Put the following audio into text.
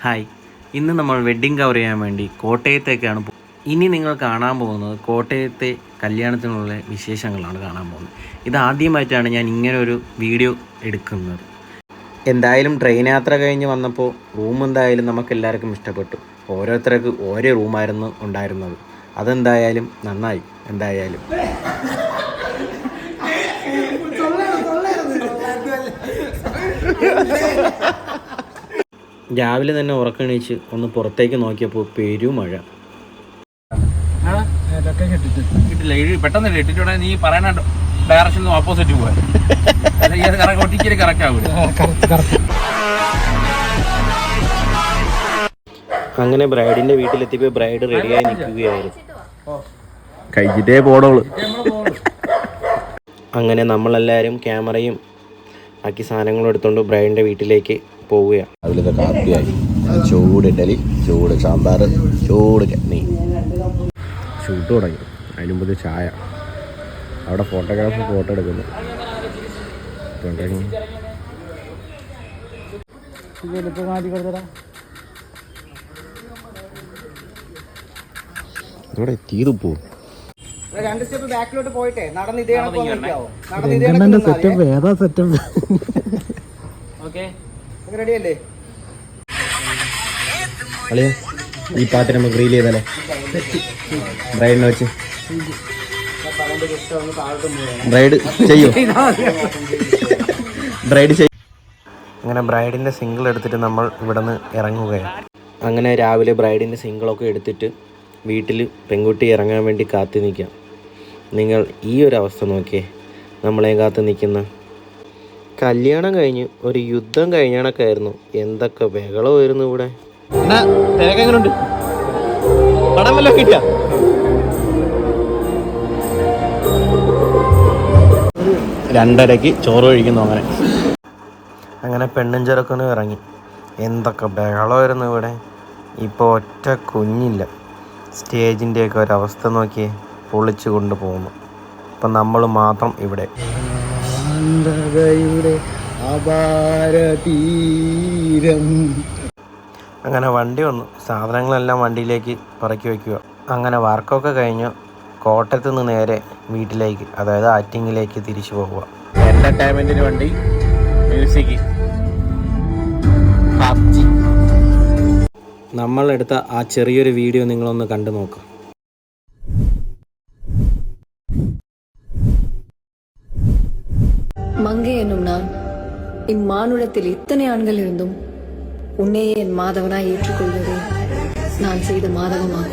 Hi, ഇന്ന് നമ്മൾ wedding cover ചെയ്യാൻ വേണ്ടി കോട്ടയത്തേക്കാണ് ഇനി നിങ്ങൾ കാണാൻ പോകുന്നത് കോട്ടയത്തെ കല്യാണത്തിനുള്ള വിശേഷങ്ങളാണ് കാണാൻ പോകുന്നത്. ഇതാദ്യമായിട്ടാണ് ഞാൻ ഇങ്ങനെ ഒരു വീഡിയോ എടുക്കുന്നത്. എന്തായാലും ട്രെയിൻ യാത്ര കഴിഞ്ഞ് വന്നപ്പോൾ റൂം എന്തായാലും നമുക്ക് എല്ലാവർക്കും ഇഷ്ടപ്പെട്ടു. ഓരോരുത്തർക്ക് ഓരോ റൂമായിരുന്നു ഉണ്ടായിരുന്നത്. അതെന്തായാലും നന്നായി. എന്തായാലും രാവിലെ തന്നെ ഉറക്കണീച്ച് ഒന്ന് പുറത്തേക്ക് നോക്കിയപ്പോൾ പെരുമഴ. കിട്ടില്ല, പെട്ടെന്ന് ഇട്ടിട്ടോടെ നീ പറയുന്ന ഡയറക്ഷനിൽ ഓപ്പോസിറ്റ് പോകാൻ കറക്റ്റ് ആവില്ല. അങ്ങനെ ബ്രൈഡിന്റെ വീട്ടിലെത്തിയപ്പോൾ ബ്രൈഡ് റെഡിയായി നിൽക്കുകയായിരുന്നു. കഴിച്ചിട്ടേ പോടോളൂ. അങ്ങനെ നമ്മളെല്ലാവരും ക്യാമറയും ബാക്കി സാധനങ്ങളും എടുത്തുകൊണ്ട് ബ്രൈഡിന്റെ വീട്ടിലേക്ക് പോവുകയാണ്. അതിലത്തെ കാപ്പിയായി, ചൂട് ഇഡലി, ചൂട് സാമ്പാർ, ചൂട് ചട്നി. ഷൂട്ട് തുടങ്ങി. അതിന് മുമ്പ് ചായ. അവിടെ ഫോട്ടോഗ്രാഫർ ഫോട്ടോ എടുക്കുന്നു. ഇവിടെ എത്തിയത് പോവും. രണ്ട് സ്റ്റെപ്പ് ബാക്കിലോട്ട് പോയിട്ടേ നടന്ന് ഇതേ റെഡിയല്ലേ? അളിയ ഈ പാട്ട് നമുക്ക് റീൽ ചെയ്താലേ ബ്രൈഡിനെ വെച്ച്. ബ്രൈഡ് ചെയ്യോ? ബ്രൈഡ് ചെയ്യും. അങ്ങനെ ബ്രൈഡിൻ്റെ സിംഗിൾ എടുത്തിട്ട് നമ്മൾ ഇവിടെ നിന്ന് ഇറങ്ങുകയാണ്. അങ്ങനെ രാവിലെ ബ്രൈഡിൻ്റെ സിംഗിളൊക്കെ എടുത്തിട്ട് വീട്ടിൽ പെൺകുട്ടി ഇറങ്ങാൻ വേണ്ടി കാത്തു നിൽക്കാം. നിങ്ങൾ ഈ ഒരു അവസ്ഥ നോക്കിയേ, നമ്മളെ കാത്തു നിൽക്കുന്ന. കല്യാണം കഴിഞ്ഞ് ഒരു യുദ്ധം കഴിഞ്ഞാണൊക്കെ ആയിരുന്നു. എന്തൊക്കെ ബഹളമായിരുന്നു ഇവിടെ. എങ്ങനെയുണ്ട് പടം വല്ല കിട്ടിയ? രണ്ടരയ്ക്ക് ചോറ് കഴിക്കുന്നു. അങ്ങനെ പെണ്ണും ചെറുക്കനും ഇറങ്ങി. എന്തൊക്കെ ബഹളമായിരുന്നു ഇവിടെ. ഇപ്പോൾ ഒറ്റ കുഞ്ഞില്ല. സ്റ്റേജിൻ്റെയൊക്കെ ഒരവസ്ഥ നോക്കിയേ, പൊളിച്ചു കൊണ്ടുപോകുന്നു. ഇപ്പം നമ്മൾ മാത്രം ഇവിടെ. അങ്ങനെ വണ്ടി വന്നു. സാധനങ്ങളെല്ലാം വണ്ടിയിലേക്ക് പറക്കി വയ്ക്കുക. അങ്ങനെ വർക്കൊക്കെ കഴിഞ്ഞ് കോട്ടയത്ത് നിന്ന് നേരെ വീട്ടിലേക്ക്, അതായത് ആറ്റിങ്ങിലേക്ക് തിരിച്ചു പോവുക. എൻ്റർടൈൻമെൻറ്റിന് വേണ്ടി മ്യൂസിക്, പബ്ജി. നമ്മളെടുത്ത ആ ചെറിയൊരു വീഡിയോ നിങ്ങളൊന്ന് കണ്ടു നോക്കാം. மங்கை என்னும் நான் இம்மானுடத்தில் இத்தனை ஆண்கள் இருந்தும் உன்னையே என் மாதவனாய் ஏற்றுக்கொள்வதே நான் செய்த மாதவமாக.